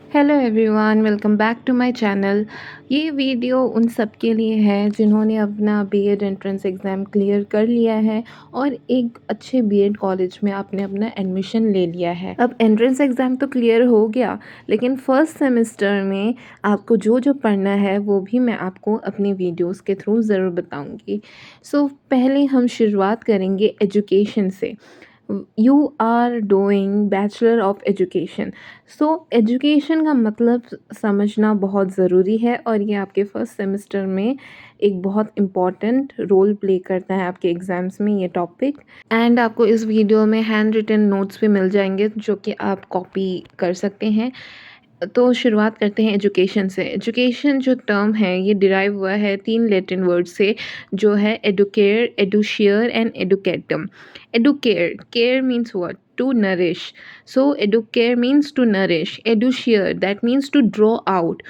Hello everyone, welcome back to my channel. ये video उन सब के लिए है जिन्होंने अपना बीएड एंट्रेंस एग्ज़ाम क्लियर कर लिया है और एक अच्छे बीएड कॉलेज में आपने अपना एडमिशन ले लिया है। अब एंट्रेंस एग्ज़ाम तो क्लियर हो गया, लेकिन फर्स्ट सेमेस्टर में आपको जो जो पढ़ना है वो भी मैं आपको अपनी वीडियोस के थ्रू ज़रूर बताऊंगी। सो पहले हम शुरुआत करेंगे एजुकेशन से। You are doing bachelor of education. So education का मतलब समझना बहुत ज़रूरी है और ये आपके फर्स्ट सेमेस्टर में एक बहुत इम्पॉर्टेंट रोल प्ले करता है आपके एग्ज़ाम्स में ये टॉपिक। एंड आपको इस वीडियो में हैंड रिटन नोट्स भी मिल जाएंगे जो कि आप कॉपी कर सकते हैं। तो शुरुआत करते हैं एजुकेशन से। एजुकेशन जो टर्म है ये डिराइव हुआ है 3 लैटिन वर्ड से, जो है educare, educere and educatum. Educare, care means what? To nourish. So educare means to nourish, educere that means to draw out,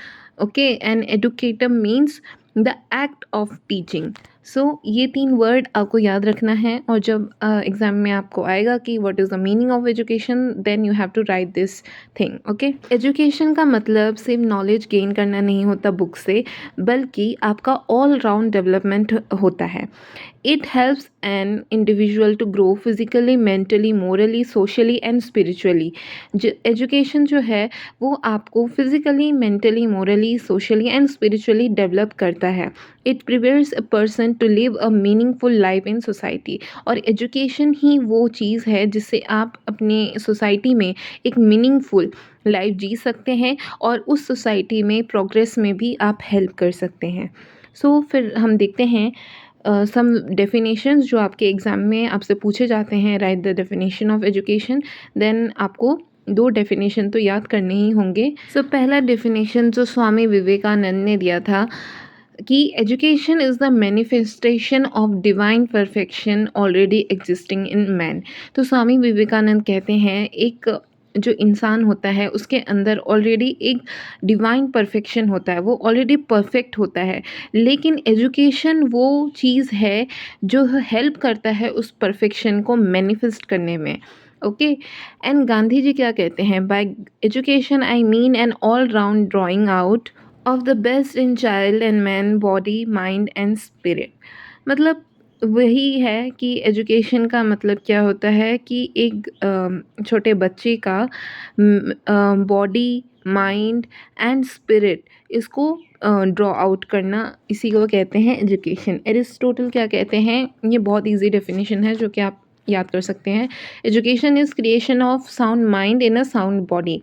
okay, and educatum means the act of teaching. So ये 3 word आपको याद रखना है और जब exam में आपको आएगा कि what is the meaning of education, then you have to write this thing, okay. Education का मतलब सिर्फ नॉलेज गेन करना नहीं होता बुक से, बल्कि आपका ऑल राउंड डेवलपमेंट होता है। It helps an individual to grow physically, mentally, morally, socially and spiritually. Education जो है वो आपको physically, mentally, morally, socially and spiritually develop करता है। It prepares a person to live a meaningful life in society. और education ही वो चीज़ है जिससे आप अपने सोसाइटी में एक मीनिंगफुल लाइफ जी सकते हैं और उस सोसाइटी में प्रोग्रेस में भी आप हेल्प कर सकते हैं। सो फिर हम देखते हैं सम डेफिनेशंस जो आपके एग्ज़ाम में आपसे पूछे जाते हैं। Write the definition of education. Then आपको 2 डेफिनेशन तो याद करने ही होंगे। सो पहला डेफिनेशन जो स्वामी विवेकानंद ने दिया था कि education is the manifestation of divine perfection already existing in man. तो स्वामी विवेकानंद कहते हैं एक जो इंसान होता है उसके अंदर ऑलरेडी एक डिवाइन परफेक्शन होता है, वो ऑलरेडी परफेक्ट होता है, लेकिन एजुकेशन वो चीज़ है जो हेल्प करता है उस परफेक्शन को मैनिफेस्ट करने में, ओके। एंड गांधी जी क्या कहते हैं? By education I mean an all round drawing out of the best in child and man, body, mind and spirit. मतलब वही है कि एजुकेशन का मतलब क्या होता है कि एक छोटे बच्चे का बॉडी, माइंड एंड स्पिरिट, इसको ड्रॉ आउट करना, इसी को कहते हैं एजुकेशन। एरिस्टोटल क्या कहते हैं? ये बहुत इजी डेफिनेशन है जो कि आप याद कर सकते हैं। Education is creation of sound mind in a sound body,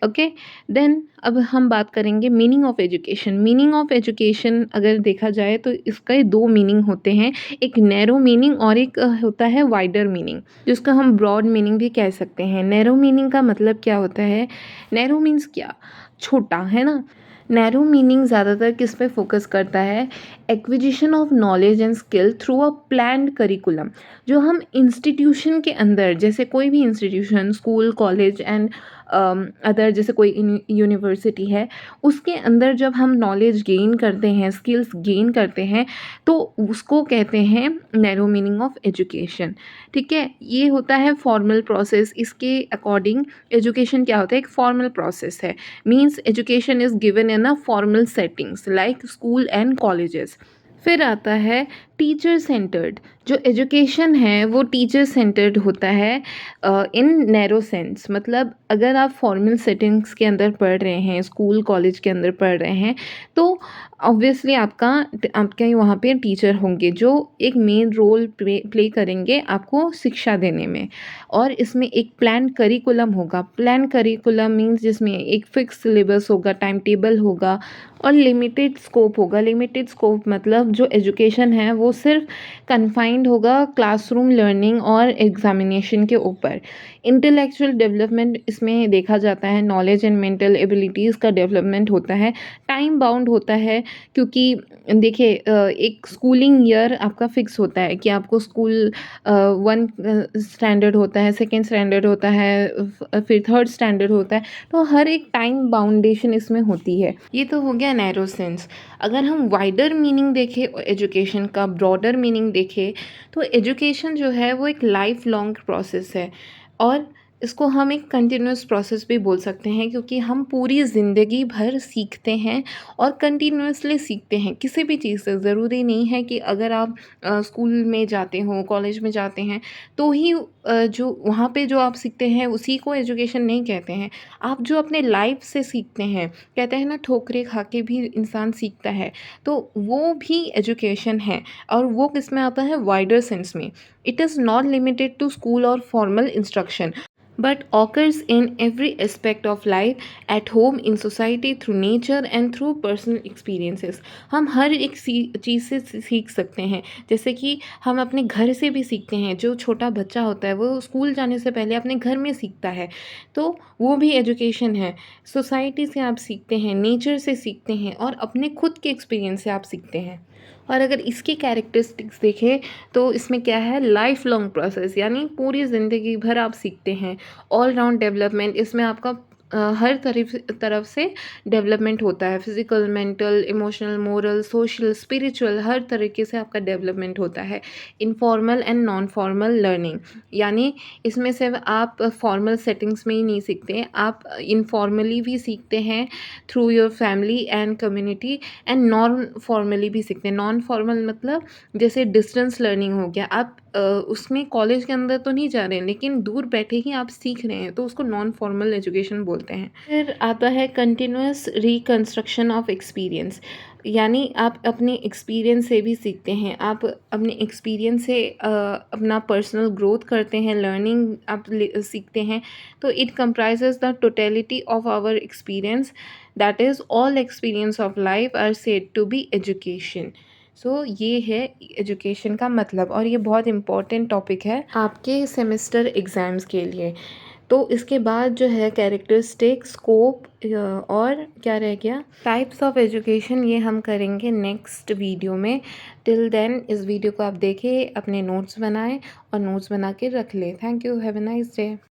okay. Then अब हम बात करेंगे meaning of education. Meaning of education अगर देखा जाए तो इसके 2 मीनिंग होते हैं, एक नैरो मीनिंग और एक होता है वाइडर मीनिंग, जिसका हम ब्रॉड मीनिंग भी कह सकते हैं। नैरो मीनिंग का मतलब क्या होता है? नैरो मीन्स क्या? छोटा, है ना। नैरो मीनिंग ज़्यादातर किस पे फोकस करता है? Acquisition of knowledge and skill through a planned curriculum. जो हम इंस्टीट्यूशन के अंदर, जैसे कोई भी institution, school, college and other, जैसे कोई यूनिवर्सिटी है, उसके अंदर जब हम नॉलेज गेन करते हैं, स्किल्स गेन करते हैं, तो उसको कहते हैं नैरो मीनिंग ऑफ एजुकेशन, ठीक है। ये होता है फॉर्मल प्रोसेस। इसके अकॉर्डिंग एजुकेशन क्या होता है? एक फॉर्मल प्रोसेस है। Means education is given in a formal settings like school and colleges. फिर आता है टीचर सेंटर्ड। जो एजुकेशन है वो टीचर सेंटर्ड होता है इन नैरो सेंस। मतलब अगर आप फॉर्मल सेटिंग्स के अंदर पढ़ रहे हैं, स्कूल कॉलेज के अंदर पढ़ रहे हैं, तो ऑब्वियसली आपके वहाँ पे टीचर होंगे जो एक मेन रोल प्ले करेंगे आपको शिक्षा देने में। और इसमें एक प्लान करिकुलम होगा। प्लान करिकुलम मीन्स जिसमें एक फिक्स सिलेबस होगा, टाइम टेबल होगा और लिमिटेड स्कोप होगा। लिमिटेड स्कोप मतलब जो एजुकेशन है वो सिर्फ कन्फाइंड होगा क्लासरूम लर्निंग और एग्जामिनेशन के ऊपर। इंटेलेक्चुअल डेवलपमेंट इसमें देखा जाता है, नॉलेज एंड मेंटल एबिलिटीज़ का डेवलपमेंट होता है। टाइम बाउंड होता है, क्योंकि देखिए एक स्कूलिंग ईयर आपका फिक्स होता है कि आपको स्कूल 1 स्टैंडर्ड होता है, 2nd स्टैंडर्ड होता है, फिर 3rd स्टैंडर्ड होता है, तो हर एक टाइम बाउंडेशन इसमें होती है। ये तो हो गया नैरो सेंस। अगर हम वाइडर मीनिंग देखें एजुकेशन का, ब्रॉडर मीनिंग देखें, तो एजुकेशन जो है वो एक लाइफ लॉन्ग प्रोसेस है और इसको हम एक कंटिन्यूअस प्रोसेस भी बोल सकते हैं, क्योंकि हम पूरी ज़िंदगी भर सीखते हैं और कंटिन्यूअसली सीखते हैं किसी भी चीज़ से। ज़रूरी नहीं है कि अगर आप स्कूल में जाते हो, कॉलेज में जाते हैं, तो ही जो वहाँ पे जो आप सीखते हैं उसी को एजुकेशन नहीं कहते हैं। आप जो अपने लाइफ से सीखते हैं, कहते हैं ना ठोकरें खा के भी इंसान सीखता है, तो वो भी एजुकेशन है। और वो किस में आता है, वाइडर सेंस में। It is not limited to school और formal instruction, but occurs in every aspect of life, at home, in society, through nature and through personal experiences। हम हर एक चीज़ से सीख सकते हैं। जैसे कि हम अपने घर से भी सीखते हैं। जो छोटा बच्चा होता है वो स्कूल जाने से पहले अपने घर में सीखता है, तो वो भी एजुकेशन है। सोसाइटी से आप सीखते हैं, नेचर से सीखते हैं और अपने खुद के एक्सपीरियंस से आप सीखते हैं। और अगर इसकी कैरेक्टरिस्टिक्स देखें तो इसमें क्या है, लाइफ लॉन्ग प्रोसेस, यानी पूरी ज़िंदगी भर आप सीखते हैं। ऑल राउंड डेवलपमेंट, इसमें आपका हर तरफ से डेवलपमेंट होता है। Physical, mental, emotional, moral, social, spiritual, हर तरीके से आपका डेवलपमेंट होता है। Informal and non formal learning, यानी इसमें सिर्फ आप फॉर्मल सेटिंग्स में ही नहीं सीखते, आप इनफॉर्मली भी सीखते हैं through your family and community, and non formally भी सीखते हैं। नॉन फॉर्मल मतलब जैसे डिस्टेंस लर्निंग हो गया, आप उसमें कॉलेज के अंदर तो नहीं जा रहे हैं, लेकिन दूर बैठे ही आप सीख रहे हैं, तो उसको नॉन फॉर्मल एजुकेशन बोलते हैं। फिर आता है कंटिन्यूअस रिकंस्ट्रक्शन ऑफ एक्सपीरियंस, यानी आप अपने एक्सपीरियंस से भी सीखते हैं। आप अपने एक्सपीरियंस से अपना पर्सनल ग्रोथ करते हैं, लर्निंग आप सीखते हैं। तो it comprises the totality of our experience, that is all experience of life are said to be education. So ये है एजुकेशन का मतलब, और ये बहुत इम्पॉर्टेंट टॉपिक है आपके सेमेस्टर एग्ज़ाम्स के लिए। तो इसके बाद जो है कैरेक्टरिस्टिक, स्कोप और क्या रह गया, टाइप्स ऑफ एजुकेशन, ये हम करेंगे नेक्स्ट वीडियो में। टिल देन इस वीडियो को आप देखें, अपने नोट्स बनाएं और नोट्स बना के रख लें। Thank you, have a nice day.